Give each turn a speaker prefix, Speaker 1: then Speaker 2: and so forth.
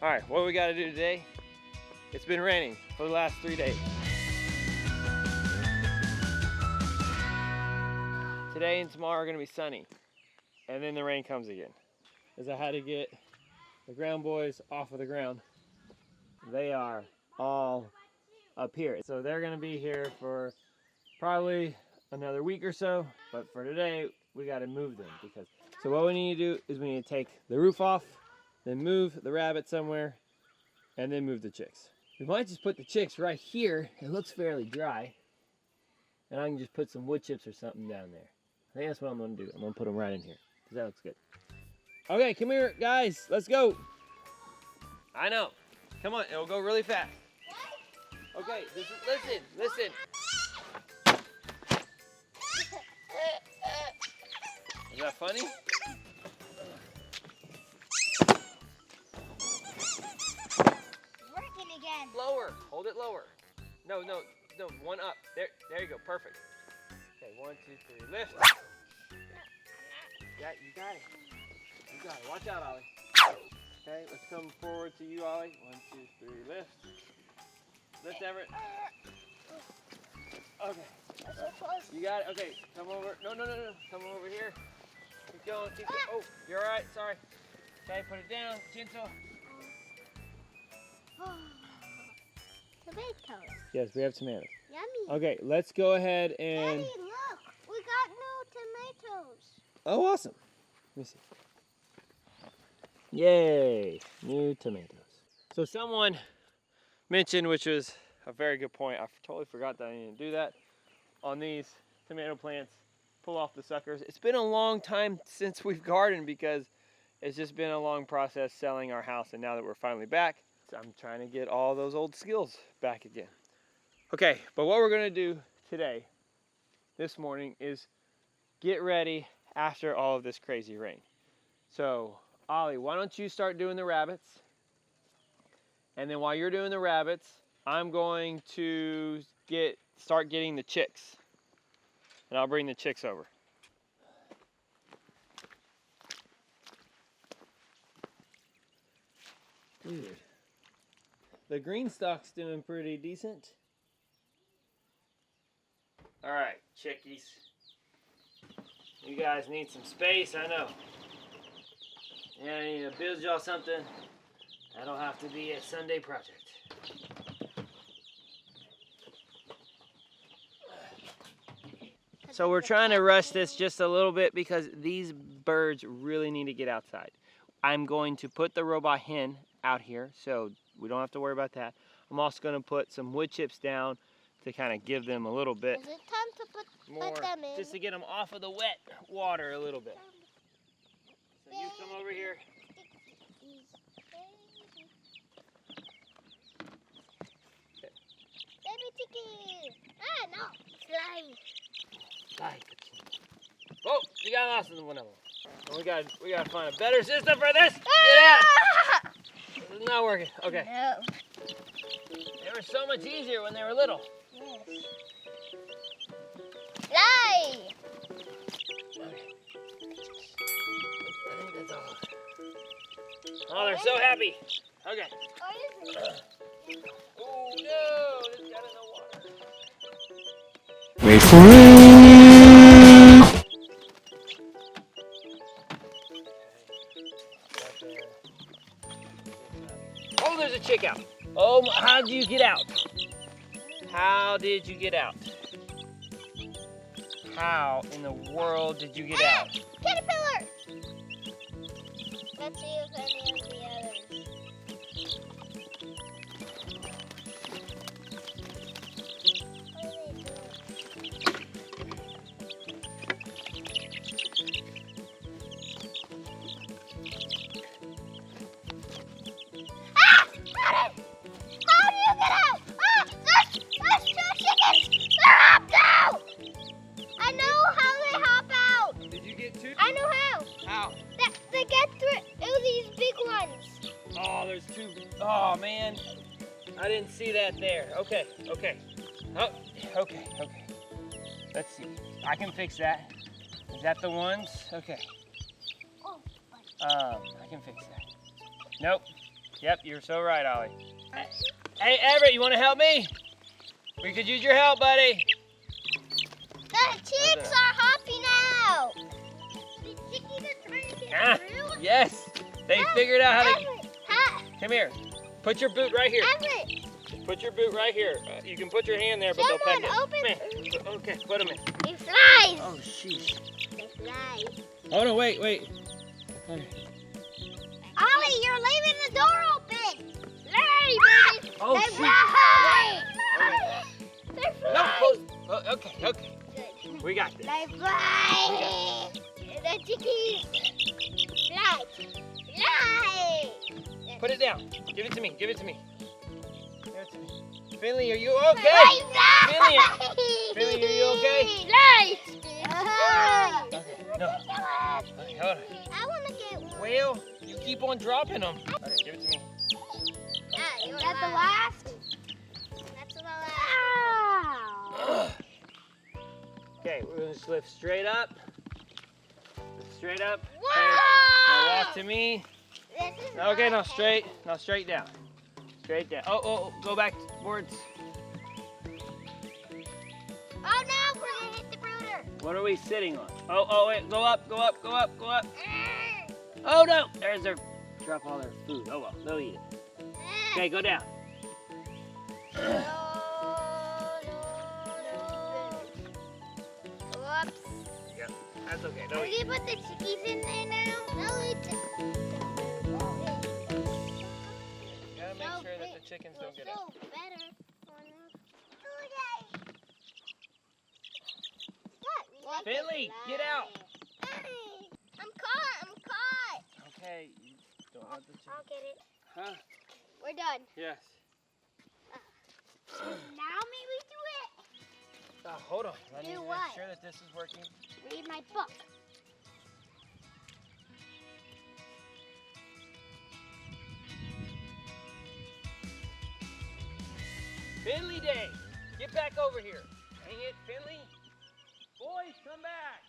Speaker 1: All right, what we gotta do today? It's been raining for the last 3 days. Today and tomorrow are gonna be sunny, and then the rain comes again. As I had to get the ground boys off of the ground. They are all up here. So they're gonna be here for probably another week or so, but for today, we gotta move them because, so what we need to do is we need to take the roof off, then move the rabbit somewhere, and then move the chicks. We might just put the chicks right here. It looks fairly dry. And I can just put some wood chips or something down there. I think that's what I'm gonna do. I'm gonna put them right in here, because that looks good. Okay, come here, guys. Let's go. I know. Come on, it'll go really fast. Okay, listen. Is that funny?
Speaker 2: Working again.
Speaker 1: Lower, hold it lower. No, one up. There you go, perfect. Okay, 1, 2, 3, lift. Yeah, you got it. Watch out, Ollie. Okay, let's come forward to you, Ollie. 1, 2, 3, lift. Lift, Everett. Okay.
Speaker 2: That's so close.
Speaker 1: You got it. Okay, come over. No. Come over here. Keep going. Oh, you're all right. Sorry. Okay, put it down. Gentle.
Speaker 2: Tomatoes.
Speaker 1: Yes, we have tomatoes.
Speaker 2: Yummy.
Speaker 1: Okay, let's go ahead and...
Speaker 2: Daddy, look. We got new tomatoes.
Speaker 1: Oh, awesome. Let me see. Yay, new tomatoes. So someone mentioned, which was a very good point, I totally forgot that I needed to do that, on these tomato plants, pull off the suckers. It's been a long time since we've gardened because it's just been a long process selling our house, and now that we're finally back, I'm trying to get all those old skills back again. Okay, but what we're gonna do today, this morning, is get ready after all of this crazy rain. So, Ollie, why don't you start doing the rabbits? And then while you're doing the rabbits, I'm going to start getting the chicks. And I'll bring the chicks over. Dude, the green stalk's doing pretty decent. All right, chickies. You guys need some space, I know. Yeah, I need to build y'all something. That'll have to be a Sunday project. So we're trying to rush this just a little bit because these birds really need to get outside. I'm going to put the robot hen out here, so we don't have to worry about that. I'm also going to put some wood chips down to kind of give them a little bit
Speaker 2: Is it time to put them in?
Speaker 1: just to get them off of the wet water a little bit. So you come over here.
Speaker 2: Baby chicken. Ah, no. Slide.
Speaker 1: Oh, you got lost in one of them. We gotta find a better system for this. Get out. It's not working. Okay.
Speaker 2: No.
Speaker 1: They were so much easier when they were little.
Speaker 2: Yes. Slide.
Speaker 1: Okay. I think that's all. Oh, they're so happy. Okay. Oh no, this got in the water.
Speaker 3: Wait for it.
Speaker 1: Oh, there's a chick out. Oh, how did you get out? How did you get out? How in the world did you get out?
Speaker 2: Caterpillar. Let's see if any of the others.
Speaker 1: Oh man, I didn't see that there. Okay. Oh, okay. Let's see. I can fix that. Is that the ones? Okay. I can fix that. Nope. Yep, you're so right, Ollie. Hey, Everett, you want to help me? We could use your help, buddy.
Speaker 2: The chicks are hopping out. The chickies are trying to get through.
Speaker 1: Yes, they figured out how to.
Speaker 2: Everett,
Speaker 1: Come here. Put your boot right here.
Speaker 2: Everett.
Speaker 1: Put your boot right here. You can put your hand there, but they'll peck it.
Speaker 2: Open.
Speaker 1: Come here. Okay, put them in.
Speaker 2: It flies.
Speaker 1: Oh, sheesh.
Speaker 2: It flies.
Speaker 1: Oh no, wait.
Speaker 2: Ollie, you're leaving the door open. Fly, baby.
Speaker 1: Oh,
Speaker 2: They
Speaker 1: shoot.
Speaker 2: fly. They fly.
Speaker 1: No, close. Oh, okay.
Speaker 2: Good.
Speaker 1: We got this.
Speaker 2: They fly. The chickies. Fly. Fly.
Speaker 1: Put it down. Give it to me. Give it to me. Give it to me. Finley, are you okay?
Speaker 2: They fly.
Speaker 1: Finley, are you okay?
Speaker 2: Fly.
Speaker 1: Okay, no. Okay, hold on.
Speaker 2: I want to get one.
Speaker 1: Well, you keep on dropping them. Okay, give it to me.
Speaker 2: Is that the last? That's the last.
Speaker 1: Okay, we're going to lift straight up. Lift straight up.
Speaker 2: Whoa!
Speaker 1: Now walk to me.
Speaker 2: This is
Speaker 1: Okay, now
Speaker 2: not
Speaker 1: straight. Now straight down. Straight down. Oh, go back towards.
Speaker 2: Oh no, we're gonna hit the brooder.
Speaker 1: What are we sitting on? Oh, wait. Go up. Oh, no. There's their. Drop all their food. Oh, well. They'll eat it. Okay, go down.
Speaker 2: Whoops.
Speaker 1: Yep, that's okay. They'll
Speaker 2: Can
Speaker 1: eat
Speaker 2: you put the chickies in there now? No, it's
Speaker 1: Gotta make sure that the chickens don't get out.
Speaker 2: better.
Speaker 1: Finley, get out.
Speaker 2: I'm caught.
Speaker 1: Okay, you don't want the
Speaker 2: I'll
Speaker 1: chicken.
Speaker 2: get it.
Speaker 1: Huh?
Speaker 2: We're done.
Speaker 1: Yes.
Speaker 2: Now maybe do it.
Speaker 1: Hold on. Let me
Speaker 2: Do
Speaker 1: make
Speaker 2: what?
Speaker 1: sure that this is working.
Speaker 2: Read my book.
Speaker 1: Finley Day, get back over here. Dang it, Finley. Boys, come back.